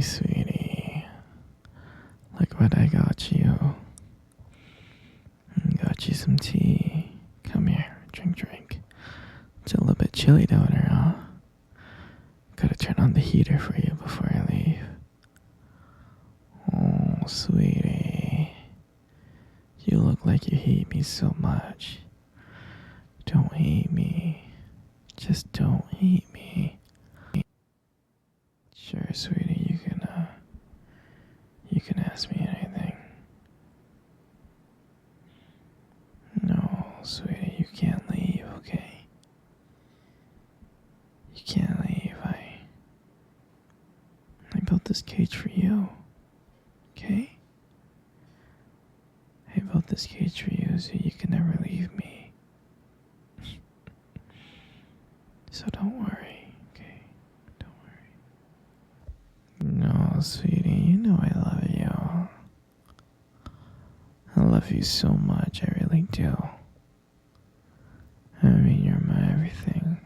sweetie. Look what I got you. Got you some tea. Come here, drink. It's a little bit chilly down here, huh? Gotta turn on the heater for you before I leave. Oh, sweetie. You look like you hate me so much. Don't hate me. Just don't hate me. Sure, sweetie, you can ask me anything. No, sweetie, you can't leave, okay? You can't leave. I built this cage for you, okay? I built this cage for you so you can never leave me. So don't worry, okay? Don't worry. No, sweetie, you know I love you. I love you so much, I really do. I mean, you're my everything.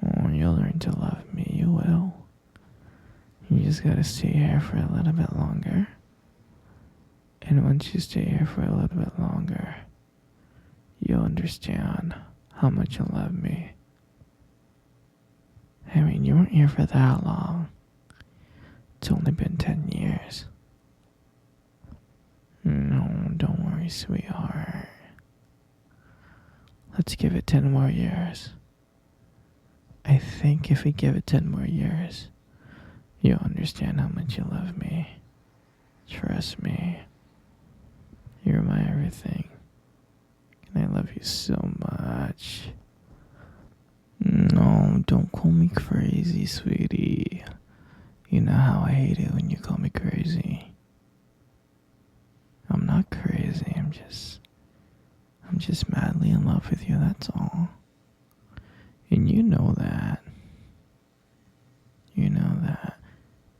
Oh, you'll learn to love me, you will. You just gotta stay here for a little bit longer. And once you stay here for a little bit longer, you'll understand how much you love me. I mean, you weren't here for that long. It's only been 10 years. No, don't worry, sweetheart. Let's give it 10 more years. I think if we give it 10 more years, you'll understand how much you love me. Trust me. You're my everything. And I love you so much. No, don't call me crazy, sweetie. You know how I hate it when you call me crazy. I'm not crazy, I'm just madly in love with you, that's all. And you know that. You know that.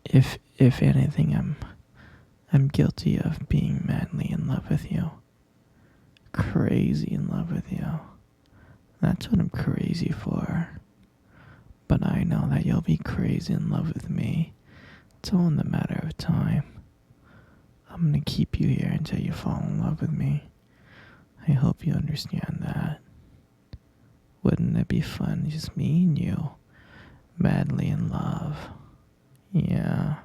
If anything, I'm guilty of being madly in love with you. Crazy in love with you. That's what I'm crazy for. But I know that you'll be crazy in love with me. It's all in the matter of time. I'm gonna keep you here until you fall in love with me. I hope you understand that. Wouldn't it be fun, just me and you, madly in love? Yeah,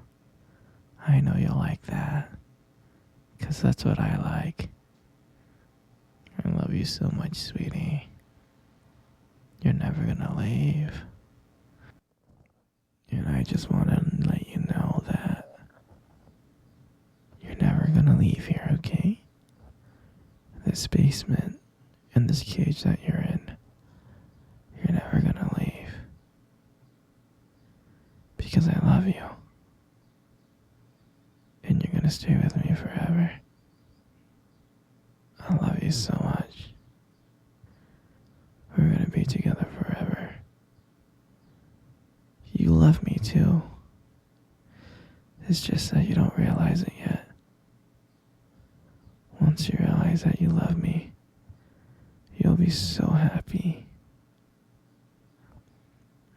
I know you'll like that, 'cause that's what I like. I love you so much, sweetie. You're never gonna leave. And I just want to let you know that you're never gonna leave here, okay? This basement and this cage that you're in, you're never gonna leave. Because I love you. And you're gonna stay with me forever. I love you so much. We're gonna be together forever. You love me too. It's just that you don't realize it yet. Once you realize that you love me, you'll be so happy.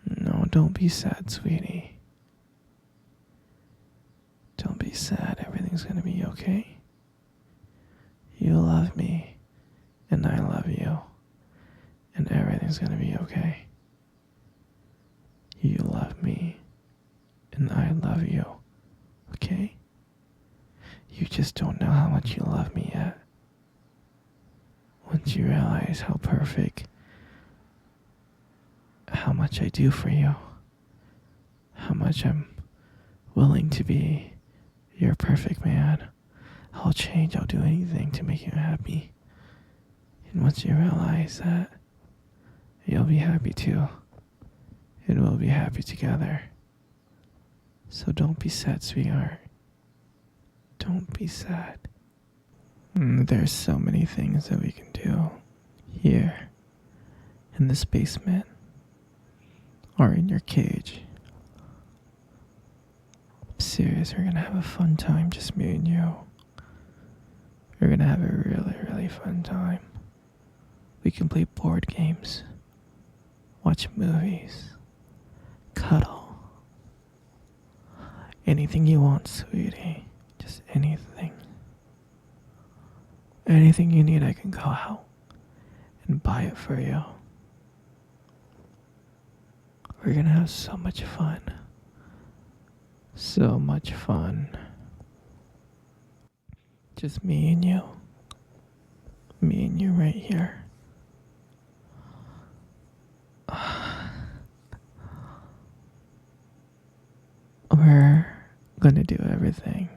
No, don't be sad, sweetie. Don't be sad. Everything's gonna be okay. You love me, and I love you, and everything's gonna be okay. You love me, and I love you, okay? You just don't know how much you love me yet. Once you realize how perfect, how much I do for you, how much I'm willing to be your perfect man, I'll change, I'll do anything to make you happy. And once you realize that, you'll be happy too. And we'll be happy together. So don't be sad, sweetheart. Don't be sad. There's so many things that we can do here in this basement or in your cage. I'm serious, we're gonna have a fun time, just me and you. We're gonna have a really, really fun time. We can play board games, watch movies, cuddle, Anything you want, sweetie. Just anything. Anything you need, I can go out and buy it for you. We're gonna have so much fun. So much fun. Just me and you. Me and you right here. We're gonna do everything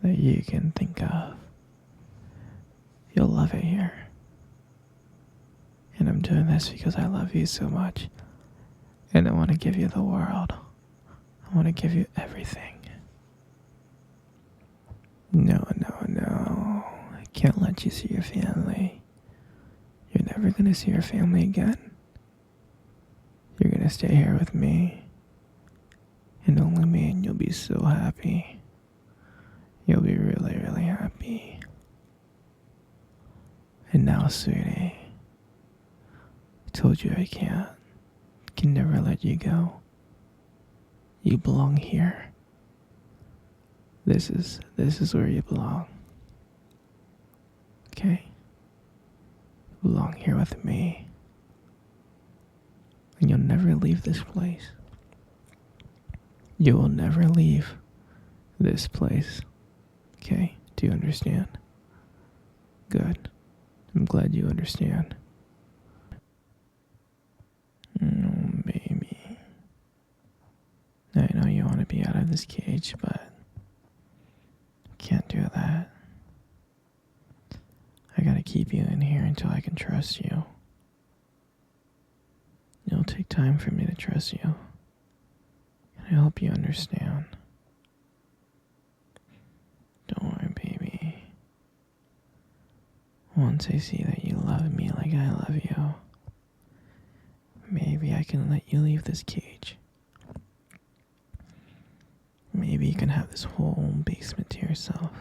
that you can think of. You'll love it here. And I'm doing this because I love you so much. And I want to give you the world. I want to give you everything. No, no, no. I can't let you see your family. You're never gonna see your family again. You're gonna stay here with me. And only me, and you'll be so happy. You'll be really, really happy. And now, sweetie, I told you I can never let you go. You belong here. This is where you belong. Okay? You belong here with me. And you'll never leave this place. You will never leave this place. Okay? Do you understand? Good. I'm glad you understand. Oh, baby. I know you want to be out of this cage, but I can't do that. I gotta keep you in here until I can trust you. It'll take time for me to trust you. And I hope you understand. Don't worry, baby. Once I see that you love me like I love you, maybe I can let you leave this cage. Maybe you can have this whole basement to yourself.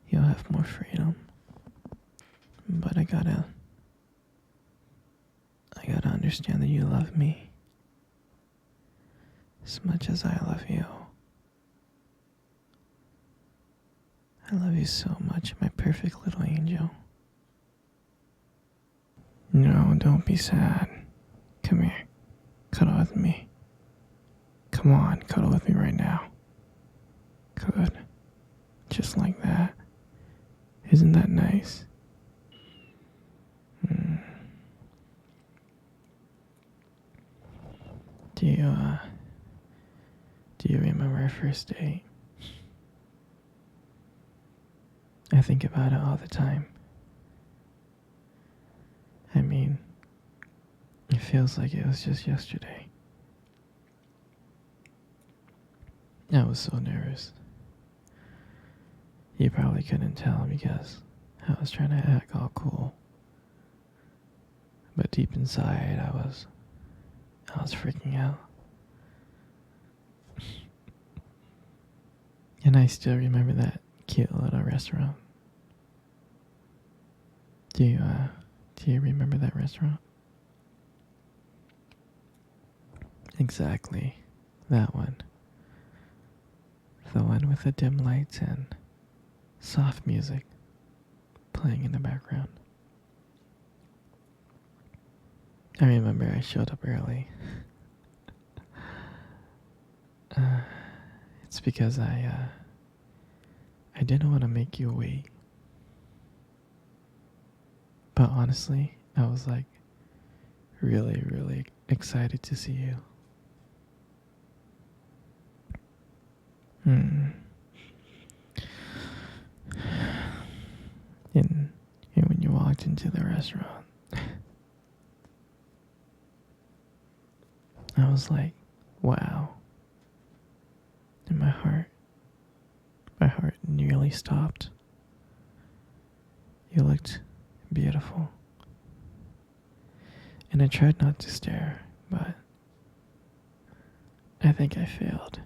You'll have more freedom. But I gotta understand that you love me as much as I love you. I love you so much, my perfect little angel. No, don't be sad. Come here. Cuddle with me. Come on, cuddle with me right now. Good. Just like that. Isn't that nice? Do you remember our first date? I think about it all the time. I mean, it feels like it was just yesterday. I was so nervous. You probably couldn't tell because I was trying to act all cool. But deep inside, I was freaking out. And I still remember that cute little restaurant. Do you remember that restaurant? Exactly. That one. The one with the dim lights and soft music playing in the background. I remember I showed up early. It's because I didn't want to make you wait. But honestly, I was like really, really excited to see you. And when you walked into the restaurant, I was like, wow. And my heart nearly stopped. You looked beautiful. And I tried not to stare, but I think I failed.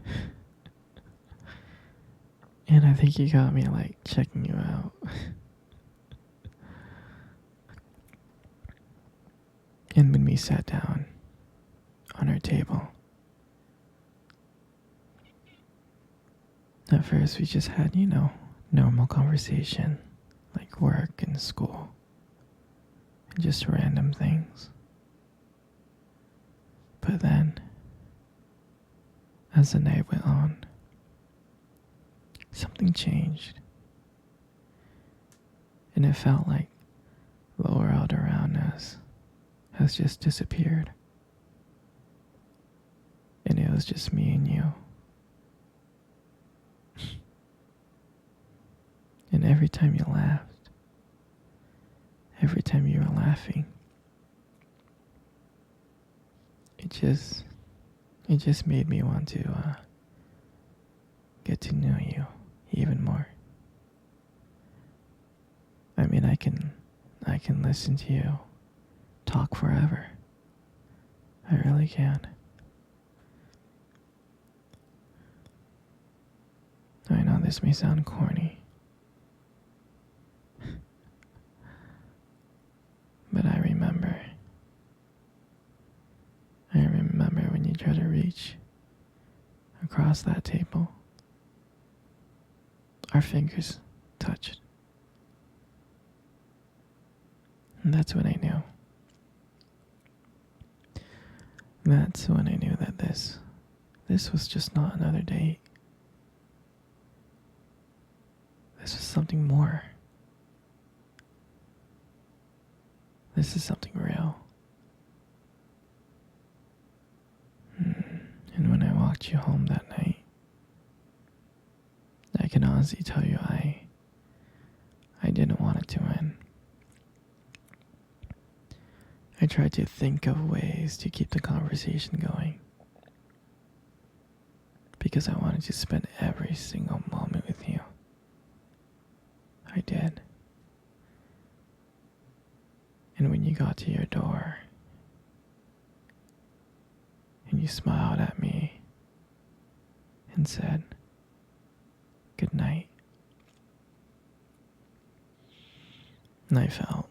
And I think you got me like checking you out. And when we sat down on our table. At first, we just had, normal conversation, like work and school, and just random things. But then, as the night went on, something changed. And it felt like the world around us has just disappeared. And it was just me and you. And every time you laughed, every time you were laughing, it just made me want to get to know you even more. I mean, I can listen to you talk forever. I really can. I know this may sound corny, but I remember when you tried to reach across that table. Our fingers touched. And that's when I knew. That's when I knew that this was just not another date. This was something more. This is something real. And when I walked you home that night, I can honestly tell you I didn't want it to end. I tried to think of ways to keep the conversation going, because I wanted to spend every single moment with you. I did. And when you got to your door and you smiled at me and said, "Good night," and I felt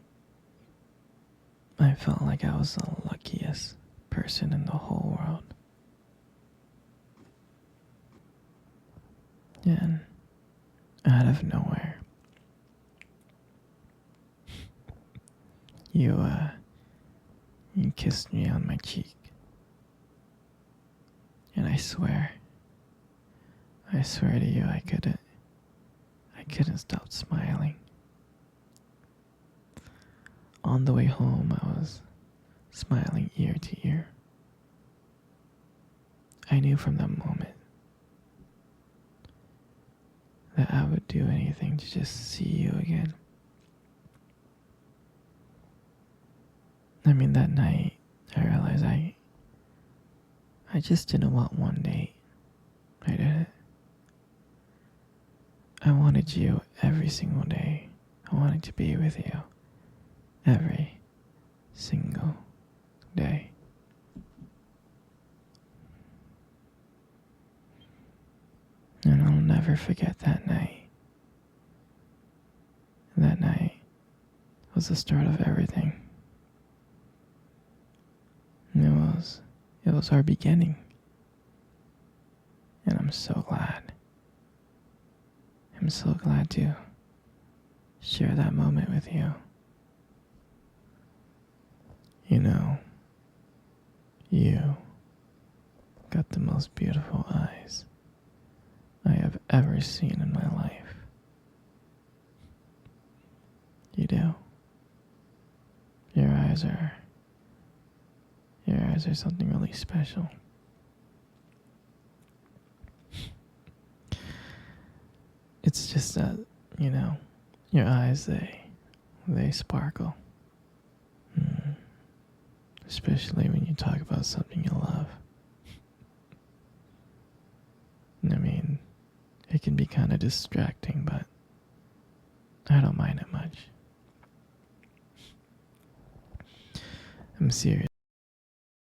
like I was the luckiest person in the whole world. And out of nowhere, you kissed me on my cheek. And I swear to you, I couldn't stop smiling. On the way home, I was smiling ear to ear. I knew from that moment that I would do anything to just see you again. I mean, that night, I realized I just didn't want one date. I didn't. I wanted you every single day. I wanted to be with you every single day. And I'll never forget that night. That night was the start of everything. It was our beginning. And I'm so glad. I'm so glad to share that moment with you. You know, you got the most beautiful eyes I have ever seen in my life. You do. Your eyes are something really special. It's just that, your eyes, they sparkle. Especially when you talk about something you love. I mean, it can be kind of distracting, but I don't mind it much. I'm serious.